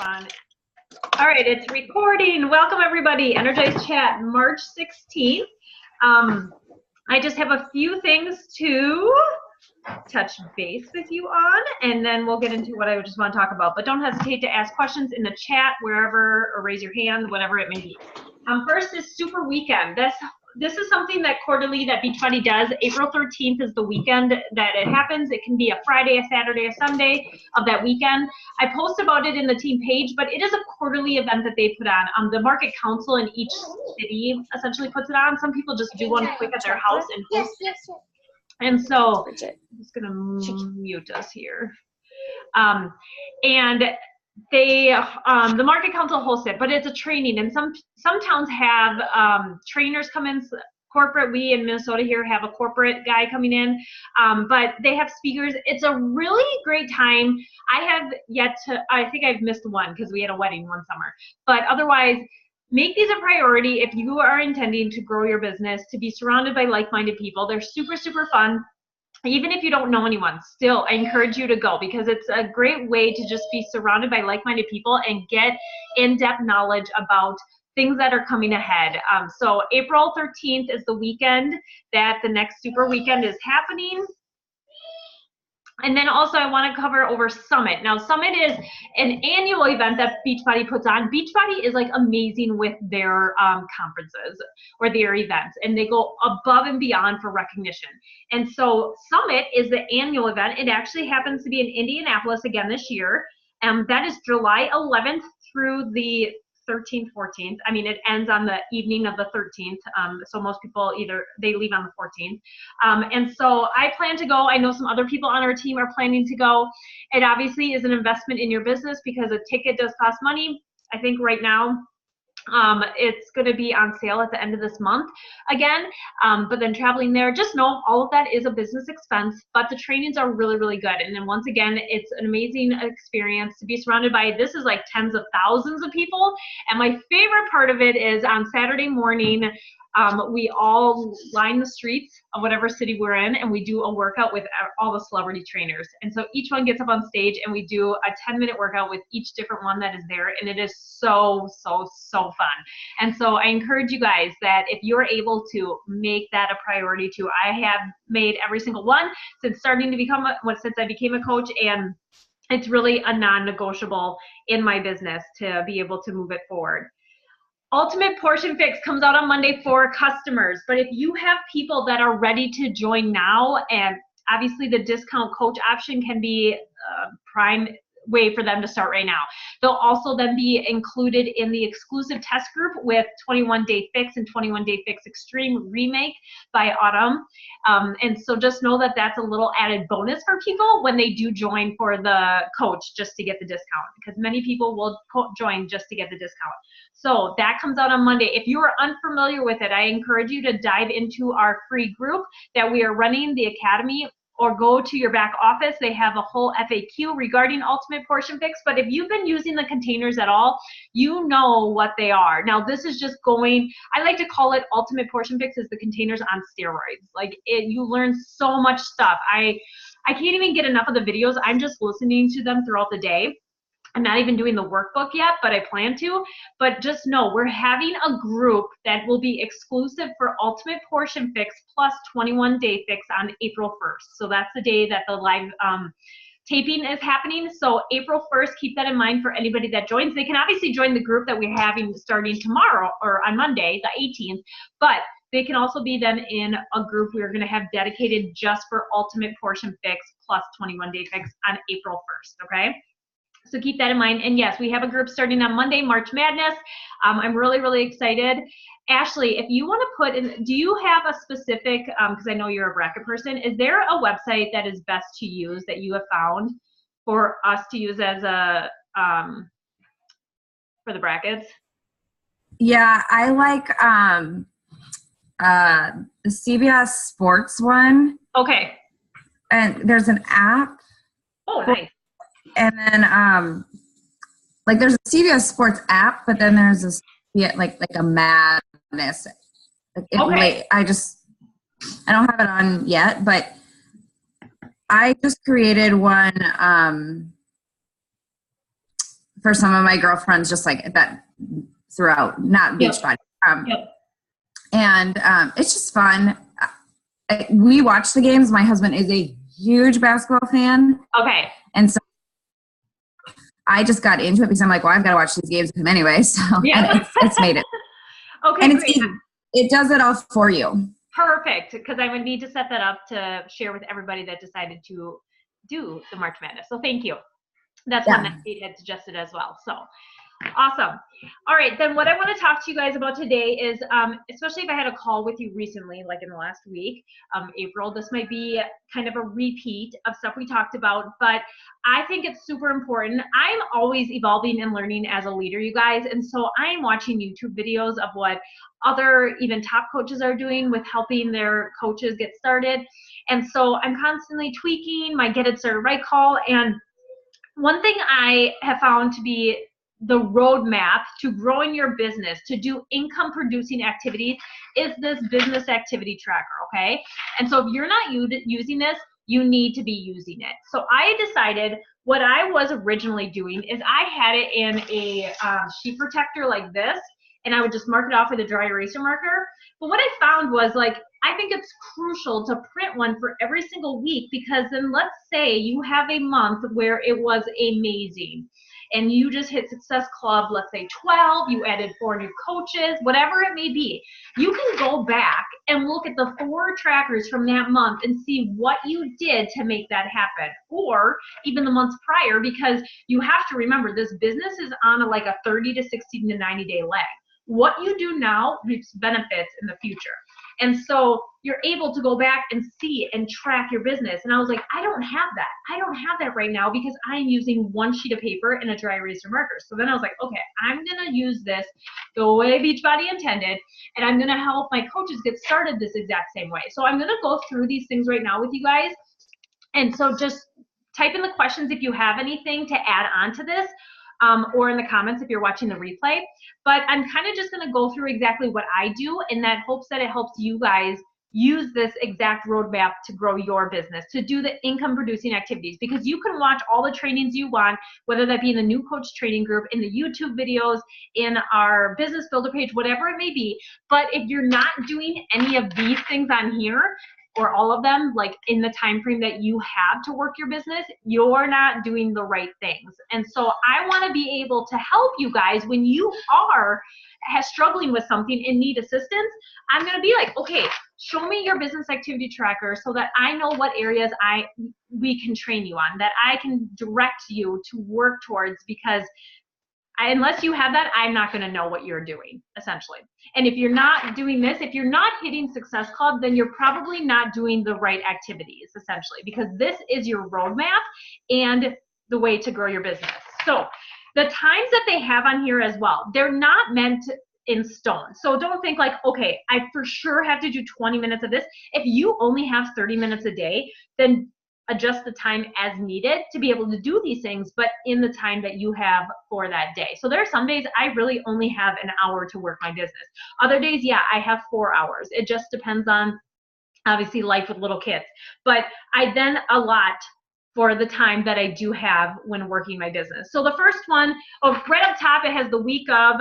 fun. All right, it's recording. Welcome everybody. Energize Chat, March 16th. I just have a few things to touch base with you on, and then we'll get into what I just want to talk about. But don't hesitate to ask questions in the chat, wherever, or raise your hand, whatever it may be. First is Super Weekend. This is something that quarterly that Beachbody does. April 13th is the weekend that it happens. It can be a Friday, a Saturday, a Sunday of that weekend. I post about it in the team page, but it is a quarterly event that they put on. The market council in each city essentially puts it on. Some people just do one quick at their house and host it. And so I'm just going to mute us here. And they the market council hosts it, but it's a training, and some towns have trainers come in. Corporate, we in Minnesota here have a corporate guy coming in, but they have speakers. It's a really great time. I think I've missed one because we had a wedding one summer, but otherwise make these a priority if you are intending to grow your business, to be surrounded by like-minded people. They're super, super fun. Even if you don't know anyone, still, I encourage you to go, because it's a great way to just be surrounded by like-minded people and get in-depth knowledge about things that are coming ahead. So April 13th is the weekend that the next Super Weekend is happening. And then also I want to cover over Summit. Now, Summit is an annual event that Beachbody puts on. Beachbody is like amazing with their conferences or their events, and they go above and beyond for recognition. And so Summit is the annual event. It actually happens to be in Indianapolis again this year. That is July 11th through the 13th, 14th. I mean, it ends on the evening of the 13th. So most people they leave on the 14th. And so I plan to go. I know some other people on our team are planning to go. It obviously is an investment in your business because a ticket does cost money. I think right now it's going to be on sale at the end of this month again. But then traveling there, just know all of that is a business expense, but the trainings are really, really good. And then once again, it's an amazing experience to be surrounded by, this is like tens of thousands of people. And my favorite part of it is on Saturday morning, we all line the streets of whatever city we're in, and we do a workout with all the celebrity trainers. And so each one gets up on stage, and we do a 10-minute workout with each different one that is there, and it is so, so, so fun. And so I encourage you guys that if you're able to make that a priority too. I have made every single one since starting to since I became a coach, and it's really a non-negotiable in my business to be able to move it forward. Ultimate Portion Fix comes out on Monday for customers, but if you have people that are ready to join now, and obviously the discount coach option can be a prime way for them to start right now. They'll also then be included in the exclusive test group with 21 Day Fix and 21 Day Fix Extreme Remake by Autumn. And so just know that that's a little added bonus for people when they do join for the coach, just to get the discount, because many people will join just to get the discount. So that comes out on Monday. If you are unfamiliar with it, I encourage you to dive into our free group that we are running, the Academy, or go to your back office. They have a whole FAQ regarding Ultimate Portion Fix. But if you've been using the containers at all, you know what they are. Now, this is just I like to call it Ultimate Portion Fix is the containers on steroids. Like, you learn so much stuff. I can't even get enough of the videos. I'm just listening to them throughout the day. I'm not even doing the workbook yet, but I plan to. But just know we're having a group that will be exclusive for Ultimate Portion Fix plus 21 Day Fix on April 1st. So that's the day that the live taping is happening. So April 1st, keep that in mind for anybody that joins. They can obviously join the group that we're having starting tomorrow or on Monday, the 18th, but they can also be then in a group we're going to have dedicated just for Ultimate Portion Fix plus 21 Day Fix on April 1st, okay? So keep that in mind. And yes, we have a group starting on Monday, March Madness. I'm really, really excited. Ashley, if you want to put in, do you have a specific, because I know you're a bracket person, is there a website that is best to use that you have found for us to use as a, for the brackets? Yeah, I like the CBS Sports one. Okay. And there's an app. Oh, nice. And then like there's a CBS Sports app, but then there's this like a Madness. Okay. I don't have it on yet, but I just created one for some of my girlfriends, just like that throughout, not Beachbody. And it's just fun. We watch the games. My husband is a huge basketball fan. Okay. And so I just got into it because I'm like, well, I've got to watch these games with him anyway. So and it's made it. Okay, and it's great. easy. It does it all for you. Perfect, because I would need to set that up to share with everybody that decided to do the March Madness. So thank you. That's one that Kate had suggested as well. So awesome. All right, then what I want to talk to you guys about today is, especially if I had a call with you recently, like in the last week, April, this might be kind of a repeat of stuff we talked about, but I think it's super important. I'm always evolving and learning as a leader, you guys, and so I'm watching YouTube videos of what other even top coaches are doing with helping their coaches get started. And so I'm constantly tweaking my Get It Started Right call. And one thing I have found to be the roadmap to growing your business, to do income producing activities, is this business activity tracker, okay? And so if you're not using this, you need to be using it. So I decided what I was originally doing is I had it in a sheet protector like this, and I would just mark it off with a dry eraser marker. But what I found was, like, I think it's crucial to print one for every single week, because then let's say you have a month where it was amazing and you just hit Success Club, let's say 12, you added 4 new coaches, whatever it may be. You can go back and look at the 4 trackers from that month and see what you did to make that happen, or even the months prior, because you have to remember this business is on like a 30 to 60 to 90 day lag. What you do now reaps benefits in the future. And so you're able to go back and see and track your business. And I was like, I don't have that. I don't have that right now because I'm using one sheet of paper and a dry eraser marker. So then I was like, okay, I'm going to use this the way Beachbody intended, and I'm going to help my coaches get started this exact same way. So I'm going to go through these things right now with you guys. And so just type in the questions if you have anything to add on to this. Or in the comments if you're watching the replay. But I'm kind of just going to go through exactly what I do in that hopes that it helps you guys use this exact roadmap to grow your business, to do the income producing activities, because you can watch all the trainings you want, whether that be in the new coach training group, in the YouTube videos, in our business builder page, whatever it may be. But if you're not doing any of these things on here, or all of them, like in the time frame that you have to work your business, you're not doing the right things. And so I want to be able to help you guys when you are struggling with something and need assistance. I'm going to be like, okay, show me your business activity tracker so that I know what areas we can train you on, that I can direct you to work towards, because unless you have that, I'm not going to know what you're doing, essentially. And if you're not doing this, if you're not hitting Success Club, then you're probably not doing the right activities, essentially, because this is your roadmap and the way to grow your business. So the times that they have on here as well, they're not meant in stone. So don't think like, okay, I for sure have to do 20 minutes of this. If you only have 30 minutes a day, then adjust the time as needed to be able to do these things, but in the time that you have for that day. So there are some days I really only have an hour to work my business. Other days, yeah, I have 4 hours. It just depends on, obviously, life with little kids. But I then allot for the time that I do have when working my business. So the first one, right up top, it has the week of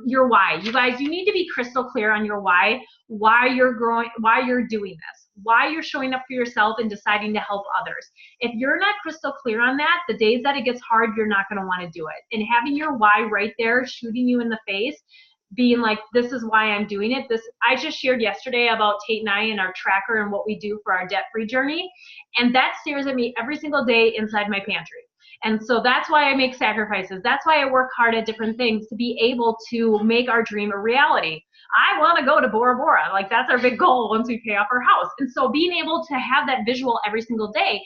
your why. You guys, you need to be crystal clear on your why you're growing, why you're doing this, why you're showing up for yourself and deciding to help others. If you're not crystal clear on that, the days that it gets hard, you're not going to want to do it. And having your why right there, shooting you in the face, being like, this is why I'm doing it. I just shared yesterday about Tate and I and our tracker and what we do for our debt-free journey. And that stares at me every single day inside my pantry. And so that's why I make sacrifices. That's why I work hard at different things to be able to make our dream a reality. I want to go to Bora Bora. Like, that's our big goal once we pay off our house. And so being able to have that visual every single day,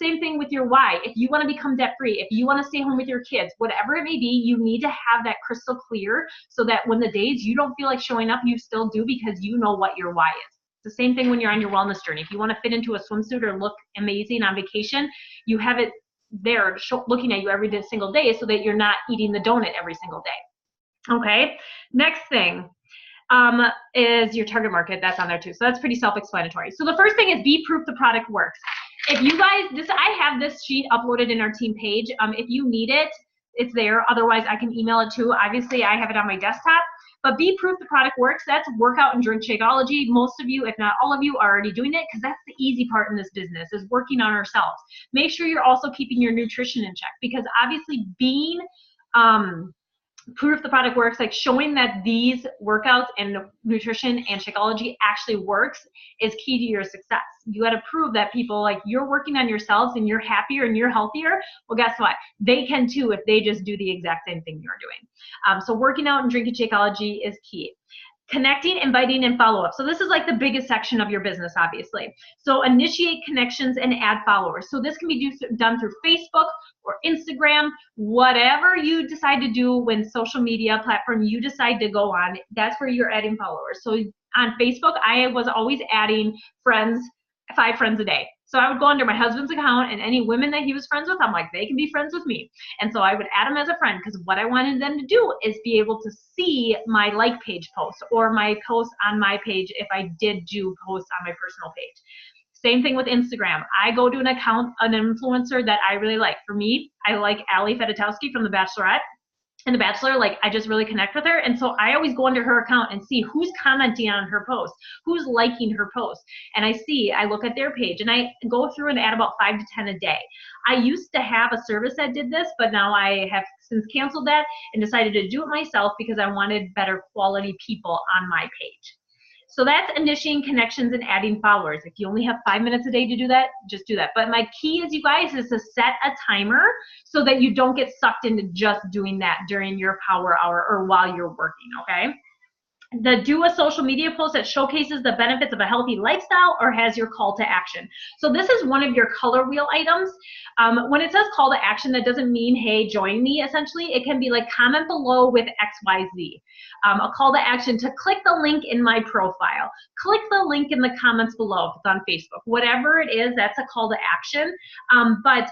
same thing with your why. If you want to become debt-free, if you want to stay home with your kids, whatever it may be, you need to have that crystal clear so that when the days you don't feel like showing up, you still do, because you know what your why is. It's the same thing when you're on your wellness journey. If you want to fit into a swimsuit or look amazing on vacation, you have it there looking at you every single day so that you're not eating the donut every single day. Okay, next thing is your target market. That's on there too. So that's pretty self-explanatory. So the first thing is be proof the product works. If you guys, I have this sheet uploaded in our team page. If you need it, it's there. Otherwise, I can email it too. Obviously, I have it on my desktop. But be proof the product works. That's workout and drink Shakeology. Most of you, if not all of you, are already doing it because that's the easy part in this business is working on ourselves. Make sure you're also keeping your nutrition in check because obviously being proof the product works, like showing that these workouts and nutrition and Shakeology actually works is key to your success. You got to prove that people, like, you're working on yourselves and you're happier and you're healthier. Well, guess what? They can too if they just do the exact same thing you're doing. So working out and drinking Shakeology is key. Connecting, inviting, and follow up. So this is like the biggest section of your business, obviously. So initiate connections and add followers. So this can be done through Facebook or Instagram, whatever you decide to do when social media platform you decide to go on, that's where you're adding followers. So on Facebook, I was always adding friends, 5 friends a day. So I would go under my husband's account and any women that he was friends with, I'm like, they can be friends with me. And so I would add them as a friend because what I wanted them to do is be able to see my like page posts or my posts on my page if I did do posts on my personal page. Same thing with Instagram. I go to an account, an influencer that I really like. For me, I like Ali Fedotowsky from The Bachelorette. And The Bachelor, like, I just really connect with her. And so I always go under her account and see who's commenting on her post, who's liking her post. And I look at their page and I go through and add about 5 to 10 a day. I used to have a service that did this, but now I have since canceled that and decided to do it myself because I wanted better quality people on my page. So that's initiating connections and adding followers. If you only have 5 minutes a day to do that, just do that. But my key is, you guys, is to set a timer so that you don't get sucked into just doing that during your power hour or while you're working, okay? Do a social media post that showcases the benefits of a healthy lifestyle or has your call to action. So this is one of your color wheel items. When it says call to action, that doesn't mean, hey, join me, essentially. It can be like, comment below with XYZ. A call to action to click the link in my profile. Click the link in the comments below if it's on Facebook. Whatever it is, that's a call to action. But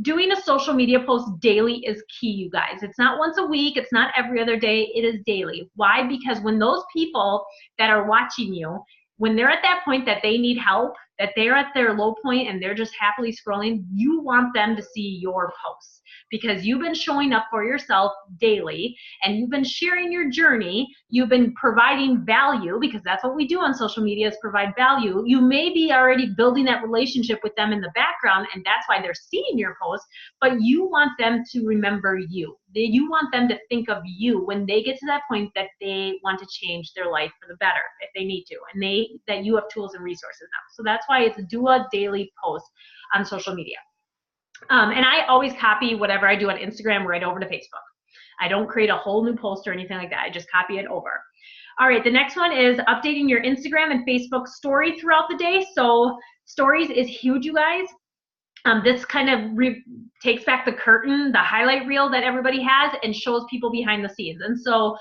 doing a social media post daily is key, you guys. It's not once a week. It's not every other day. It is daily. Why? Because when those people that are watching you, when they're at that point that they need help, that they're at their low point and they're just happily scrolling, you want them to see your posts because you've been showing up for yourself daily and you've been sharing your journey. You've been providing value because that's what we do on social media, is provide value. You may be already building that relationship with them in the background and that's why they're seeing your posts, but you want them to remember you. You want them to think of you when they get to that point that they want to change their life for the better if they need to, and that you have tools and resources now. So that's why it's do a daily post on social media. And I always copy whatever I do on Instagram right over to Facebook. I don't create a whole new post or anything like that. I just copy it over. All right, the next one is updating your Instagram and Facebook story throughout the day. So stories is huge, you guys. This kind of takes back the curtain, the highlight reel that everybody has, and shows people behind the scenes. And so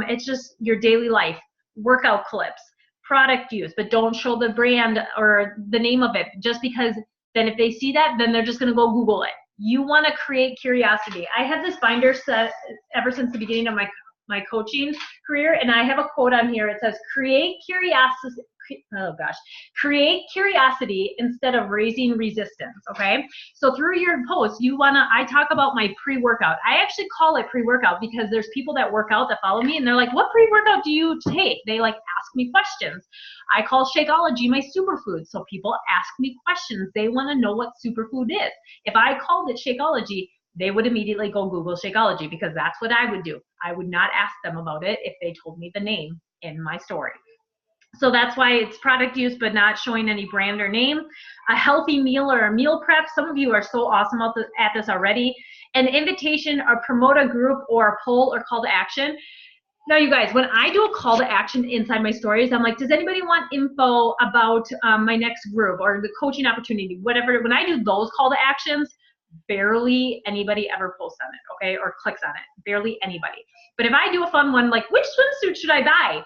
it's just your daily life, workout clips, product use, but don't show the brand or the name of it, just because then if they see that, then they're just going to go Google it. You want to create curiosity. I have this binder set ever since the beginning of my coaching career, and I have a quote on here. It says, create curiosity. Create curiosity instead of raising resistance, okay? So through your posts, I talk about my pre-workout. I actually call it pre-workout because there's people that work out that follow me and they're like, what pre-workout do you take? They like ask me questions. I call Shakeology my superfood. So people ask me questions. They want to know what superfood is. If I called it Shakeology, they would immediately go Google Shakeology because that's what I would do. I would not ask them about it if they told me the name in my story. So that's why it's product use, but not showing any brand or name. A healthy meal or a meal prep. Some of you are so awesome at this already. An invitation or promote a group or a poll or call to action. Now, you guys, when I do a call to action inside my stories, I'm like, does anybody want info about my next group or the coaching opportunity, whatever. When I do those call to actions, barely anybody ever posts on it, okay, or clicks on it. Barely anybody. But if I do a fun one, like, which swimsuit should I buy?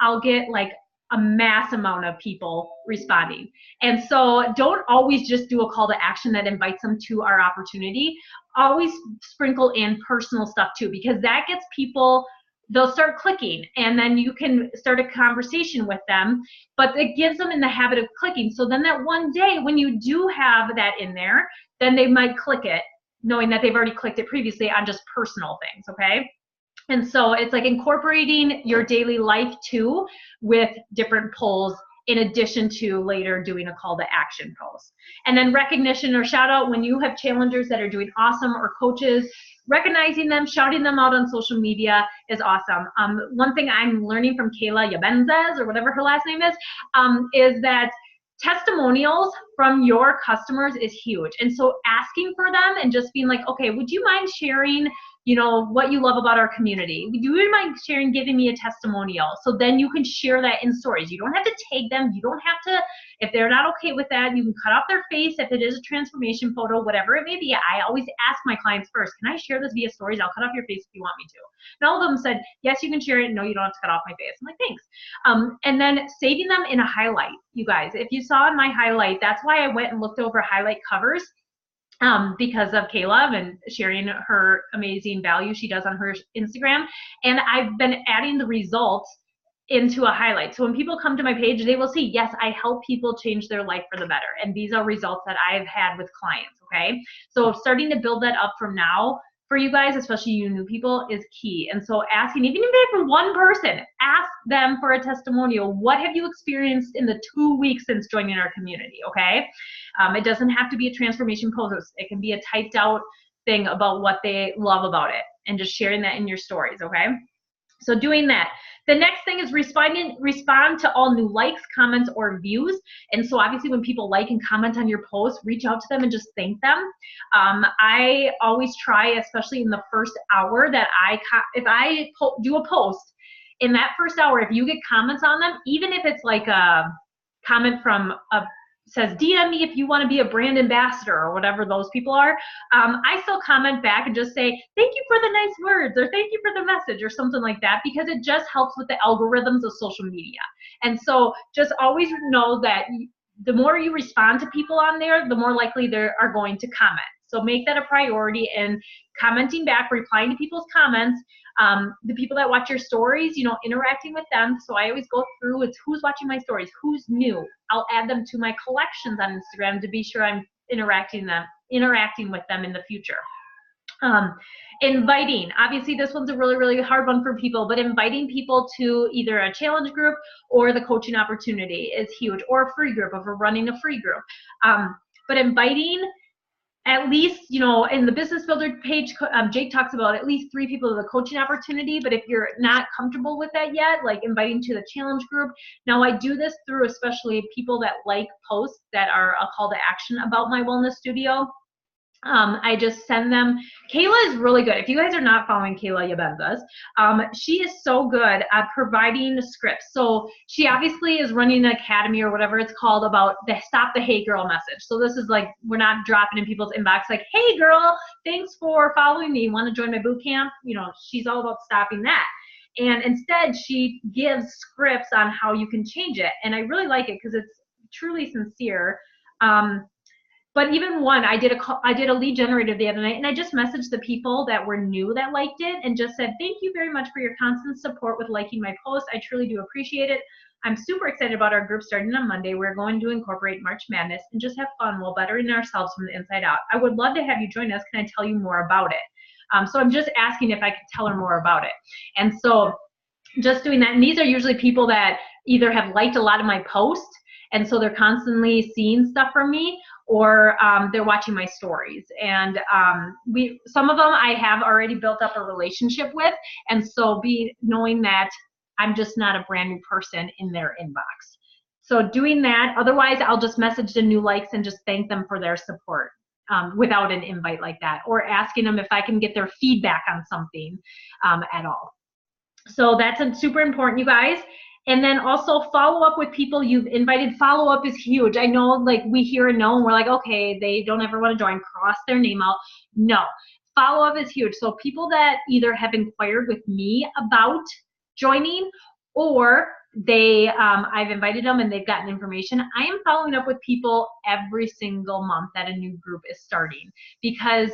I'll get like a mass amount of people responding. And so don't always just do a call to action that invites them to our opportunity. Always sprinkle in personal stuff too, because that gets people, they'll start clicking and then you can start a conversation with them, but it gives them in the habit of clicking. So then that one day when you do have that in there, then they might click it knowing that they've already clicked it previously on just personal things, okay? And so it's like incorporating your daily life too with different polls in addition to later doing a call to action post. And then recognition or shout out when you have challengers that are doing awesome or coaches, recognizing them, shouting them out on social media is awesome. One thing I'm learning from Kayla Yabenzes, or whatever her last name is that testimonials from your customers is huge. And so asking for them and just being like, okay, would you mind sharing, you know, what you love about our community? Do you mind sharing, giving me a testimonial? So then you can share that in stories. You don't have to tag them. You don't have to, if they're not okay with that, you can cut off their face if it is a transformation photo, whatever it may be. I always ask my clients first, can I share this via stories? I'll cut off your face if you want me to. And all of them said, yes, you can share it. No, you don't have to cut off my face. I'm like, thanks. And then saving them in a highlight, you guys. If you saw in my highlight, that's why I went and looked over highlight covers. Because of Kayla and sharing her amazing value she does on her Instagram. And I've been adding the results into a highlight. So when people come to my page, they will see, yes, I help people change their life for the better. And these are results that I've had with clients, okay? So starting to build that up from now for you guys, especially you new people, is key. And so asking, even if it's for one person, ask them for a testimonial. What have you experienced in the 2 weeks since joining our community, okay? It doesn't have to be a transformation post. It can be a typed out thing about what they love about it and just sharing that in your stories, okay? So doing that. The next thing is respond to all new likes, comments, or views. And so obviously when people like and comment on your post, reach out to them and just thank them. I always try, especially in the first hour, that if I do a post, in that first hour, if you get comments on them, even if it's like a comment from says DM me if you want to be a brand ambassador or whatever those people are, I still comment back and just say thank you for the nice words or thank you for the message or something like that, because it just helps with the algorithms of social media. And so just always know that the more you respond to people on there, the more likely they are going to comment. So make that a priority and commenting back, replying to people's comments. The people that watch your stories, you know, interacting with them. So I always go through, it's who's watching my stories, who's new. I'll add them to my collections on Instagram to be sure I'm interacting with them in the future. Inviting, obviously this one's a really, really hard one for people, but inviting people to either a challenge group or the coaching opportunity is huge, or a free group if we're running a free group. But inviting at least, you know, in the business builder page, Jake talks about at least 3 people to the coaching opportunity. But if you're not comfortable with that yet, like inviting to the challenge group. Now I do this through especially people that like posts that are a call to action about my wellness studio. I just send them. Kayla is really good. If you guys are not following Kayla Yabenzas, she is so good at providing scripts. So she obviously is running an academy or whatever it's called about the stop the hey girl message. So this is like, we're not dropping in people's inbox like, hey girl, thanks for following me. Want to join my boot camp? You know, she's all about stopping that. And instead she gives scripts on how you can change it. And I really like it because it's truly sincere. But even one, I did a lead generator the other night, and I just messaged the people that were new that liked it and just said, thank you very much for your constant support with liking my post. I truly do appreciate it. I'm super excited about our group starting on Monday. We're going to incorporate March Madness and just have fun while bettering ourselves from the inside out. I would love to have you join us. Can I tell you more about it? So I'm just asking if I could tell her more about it. And so just doing that. And these are usually people that either have liked a lot of my posts, and so they're constantly seeing stuff from me, or they're watching my stories. And some of them I have already built up a relationship with, and so knowing that I'm just not a brand new person in their inbox. So doing that, otherwise I'll just message the new likes and just thank them for their support without an invite like that, or asking them if I can get their feedback on something at all. So that's super important, you guys. And then also follow up with people you've invited. Follow up is huge. I know, like, we hear a no and we're like, okay, they don't ever want to join, cross their name out. No, follow up is huge. So people that either have inquired with me about joining, or I've invited them and they've gotten information. I am following up with people every single month that a new group is starting, because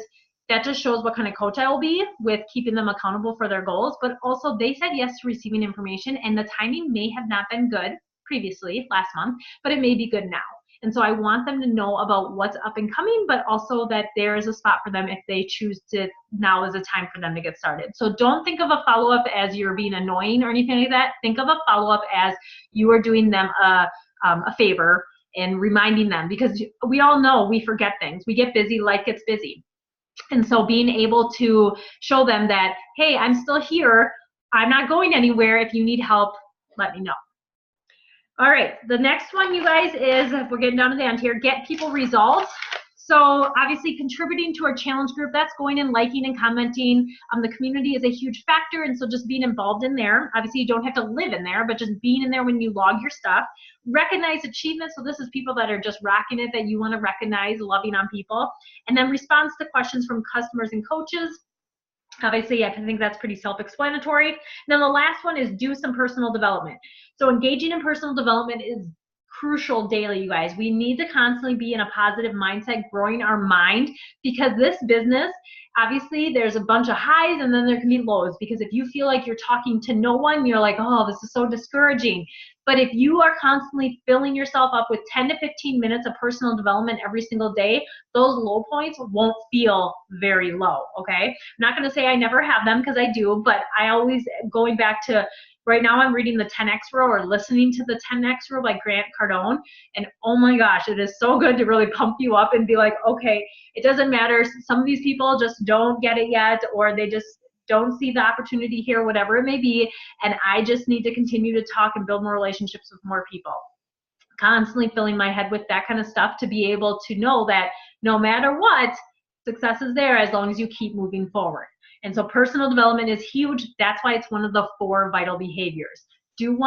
that just shows what kind of coach I will be with keeping them accountable for their goals. But also they said yes to receiving information, and the timing may have not been good previously last month, but it may be good now. And so I want them to know about what's up and coming, but also that there is a spot for them if they choose to, now is a time for them to get started. So don't think of a follow-up as you're being annoying or anything like that. Think of a follow-up as you are doing them a favor and reminding them, because we all know we forget things. We get busy, life gets busy. And so being able to show them that, hey, I'm still here, I'm not going anywhere. If you need help, let me know. All right, the next one, you guys, is, we're getting down to the end here, get people results. So obviously contributing to our challenge group, that's going and liking and commenting. The community is a huge factor, and so just being involved in there. Obviously you don't have to live in there, but just being in there when you log your stuff. Recognize achievements, so this is people that are just rocking it, that you want to recognize, loving on people. And then response to questions from customers and coaches. Obviously, I think that's pretty self-explanatory. Then the last one is do some personal development. So engaging in personal development is crucial daily, you guys. We need to constantly be in a positive mindset, growing our mind, because this business, obviously, there's a bunch of highs and then there can be lows, because if you feel like you're talking to no one, you're like, oh, this is so discouraging. But if you are constantly filling yourself up with 10 to 15 minutes of personal development every single day, those low points won't feel very low, okay? I'm not going to say I never have them, because I do, but I always, going back to, right now I'm reading the 10X Rule, or listening to the 10X Rule by Grant Cardone, and oh my gosh, it is so good to really pump you up and be like, okay, it doesn't matter. Some of these people just don't get it yet, or they just don't see the opportunity here, whatever it may be, and I just need to continue to talk and build more relationships with more people. Constantly filling my head with that kind of stuff to be able to know that no matter what, success is there as long as you keep moving forward. And so personal development is huge. That's why it's one of the 4 vital behaviors. Do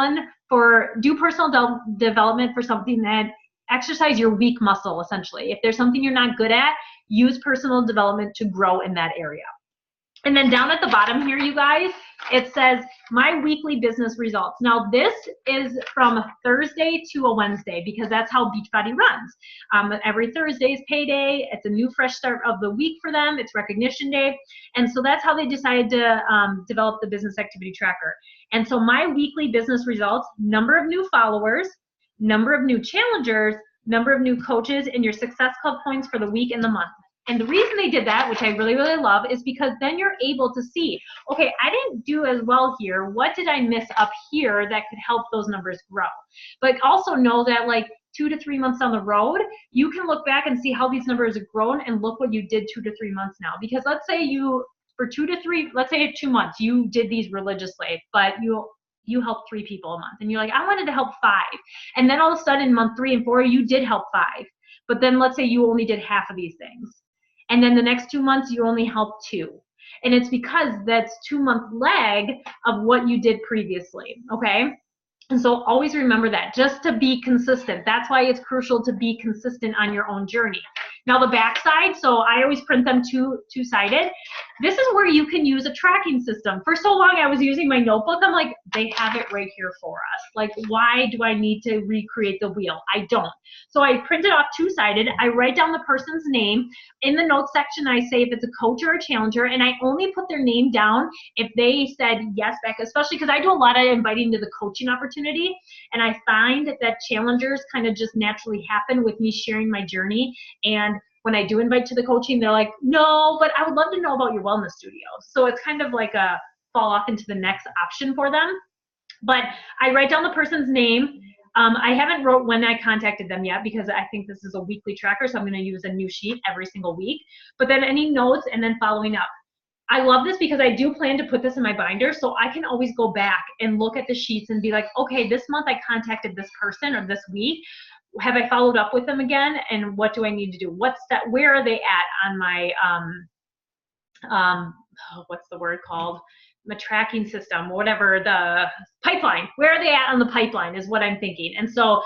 personal development for something that exercise your weak muscle, essentially. If there's something you're not good at, use personal development to grow in that area. And then down at the bottom here, you guys, it says my weekly business results. Now this is from Thursday to a Wednesday, because that's how Beachbody runs. Every Thursday is payday. It's a new fresh start of the week for them. It's recognition day. And so that's how they decided to develop the business activity tracker. And so my weekly business results, number of new followers, number of new challengers, number of new coaches, and your Success Club points for the week and the month. And the reason they did that, which I really, really love, is because then you're able to see, okay, I didn't do as well here. What did I miss up here that could help those numbers grow? But also know that like 2 to 3 months down the road, you can look back and see how these numbers have grown and look what you did 2 to 3 months now. Because let's say for 2 to 3, let's say 2 months, you did these religiously, but you helped 3 people a month. And you're like, I wanted to help 5. And then all of a sudden, month 3 and 4, you did help 5. But then let's say you only did half of these things. And then the next 2 months, you only helped 2. And it's because that's 2-month lag of what you did previously, okay? And so always remember that, just to be consistent. That's why it's crucial to be consistent on your own journey. Now the back side, so I always print them two-sided. This is where you can use a tracking system. For so long I was using my notebook. I'm like, they have it right here for us. Like, why do I need to recreate the wheel? I don't. So I print it off two-sided. I write down the person's name. In the notes section, I say if it's a coach or a challenger, and I only put their name down if they said, yes, Becca, especially because I do a lot of inviting to the coaching opportunity, and I find that challengers kind of just naturally happen with me sharing my journey. And when I do invite to the coaching, they're like, no, but I would love to know about your wellness studio. So it's kind of like a fall off into the next option for them. But I write down the person's name. I haven't wrote when I contacted them yet, because I think this is a weekly tracker, so I'm going to use a new sheet every single week. But then any notes and then following up. I love this because I do plan to put this in my binder, so I can always go back and look at the sheets and be like, okay, this month I contacted this person, or this week. Have I followed up with them again? And what do I need to do? Where are they at on my, what's the word called? My tracking system, whatever, the pipeline. Where are they at on the pipeline is what I'm thinking. And so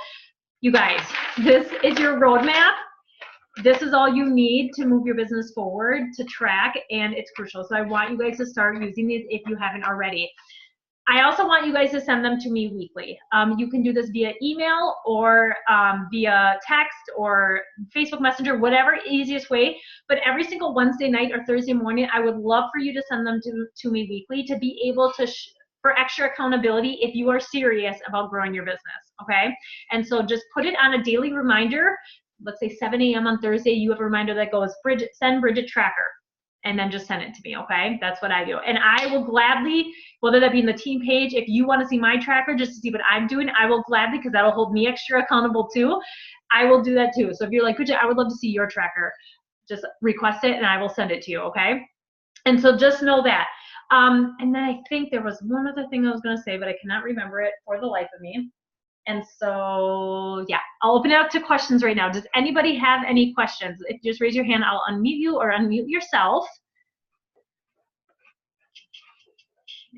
you guys, this is your roadmap. This is all you need to move your business forward, to track, and it's crucial. So I want you guys to start using these if you haven't already. I also want you guys to send them to me weekly. You can do this via email or via text or Facebook Messenger, whatever easiest way. But every single Wednesday night or Thursday morning, I would love for you to send them to me weekly, to be able to, for extra accountability if you are serious about growing your business, okay? And so just put it on a daily reminder. Let's say 7 a.m. on Thursday, you have a reminder that goes, Bridget, send Bridget tracker, and then just send it to me, okay? That's what I do. And I will gladly, whether that be in the team page, if you want to see my tracker just to see what I'm doing, I will gladly, because that'll hold me extra accountable too. I will do that too. So if you're like, Bridget, I would love to see your tracker, just request it and I will send it to you, okay? And so just know that. And then I think there was one other thing I was going to say, but I cannot remember it for the life of me. And so, yeah, I'll open it up to questions right now. Does anybody have any questions? If you just raise your hand, I'll unmute you or unmute yourself.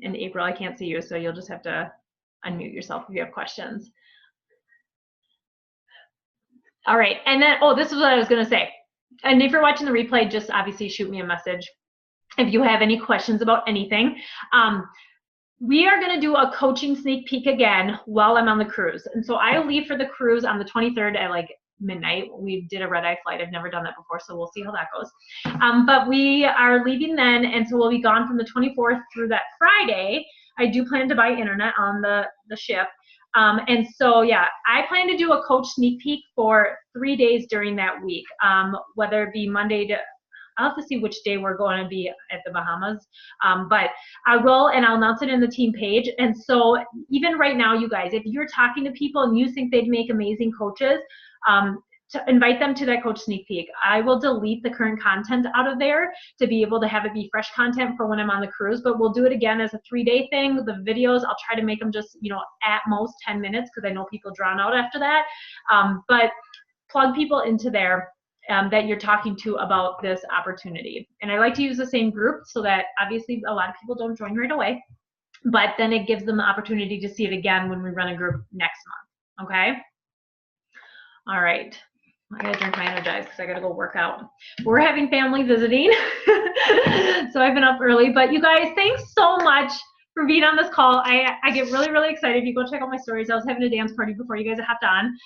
And April, I can't see you, so you'll just have to unmute yourself if you have questions. All right, and then, oh, this is what I was going to say. And if you're watching the replay, just obviously shoot me a message if you have any questions about anything. We are going to do a coaching sneak peek again while I'm on the cruise. And so I leave for the cruise on the 23rd at like midnight. We did a red-eye flight. I've never done that before, so we'll see how that goes. But we are leaving then, and so we'll be gone from the 24th through that Friday. I do plan to buy internet on the ship. And so, yeah, I plan to do a coach sneak peek for 3 days during that week, whether it be Monday to, I'll have to see which day we're going to be at the Bahamas, but I will, and I'll announce it in the team page. And so even right now, you guys, if you're talking to people and you think they'd make amazing coaches, to invite them to that coach sneak peek. I will delete the current content out of there to be able to have it be fresh content for when I'm on the cruise, but we'll do it again as a 3-day thing. The videos, I'll try to make them just, you know, at most 10 minutes because I know people drown out after that. But plug people into there that you're talking to about this opportunity. And I like to use the same group so that obviously a lot of people don't join right away, but then it gives them the opportunity to see it again when we run a group next month, okay? All right. I gotta drink my Energize because I gotta go work out. We're having family visiting, so I've been up early. But you guys, thanks so much for being on this call. I get really, really excited. If you go check out my stories, I was having a dance party before you guys hopped on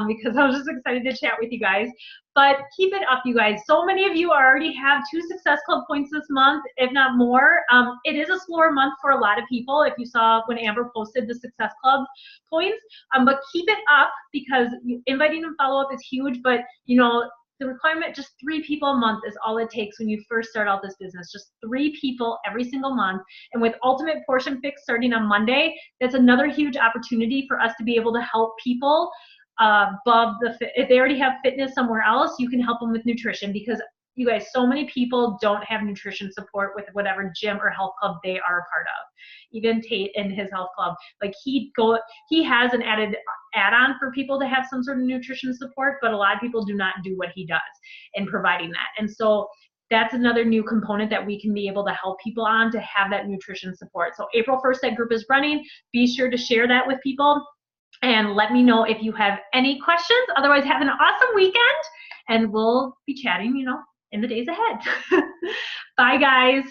because I was just excited to chat with you guys. But keep it up, you guys. So many of you already have 2 Success Club points this month, if not more. It is a slower month for a lot of people, if you saw when Amber posted the Success Club points. But keep it up because inviting and follow-up is huge. But, you know, the requirement, just 3 people a month is all it takes when you first start out this business. Just 3 people every single month. And with Ultimate Portion Fix starting on Monday, that's another huge opportunity for us to be able to help people above if they already have fitness somewhere else, you can help them with nutrition because you guys, so many people don't have nutrition support with whatever gym or health club they are a part of. Even Tate in his health club, like he has an add-on for people to have some sort of nutrition support, but a lot of people do not do what he does in providing that. And so that's another new component that we can be able to help people on to have that nutrition support. So April 1st, that group is running. Be sure to share that with people. And let me know if you have any questions. Otherwise, have an awesome weekend, and we'll be chatting, you know, in the days ahead. Bye, guys.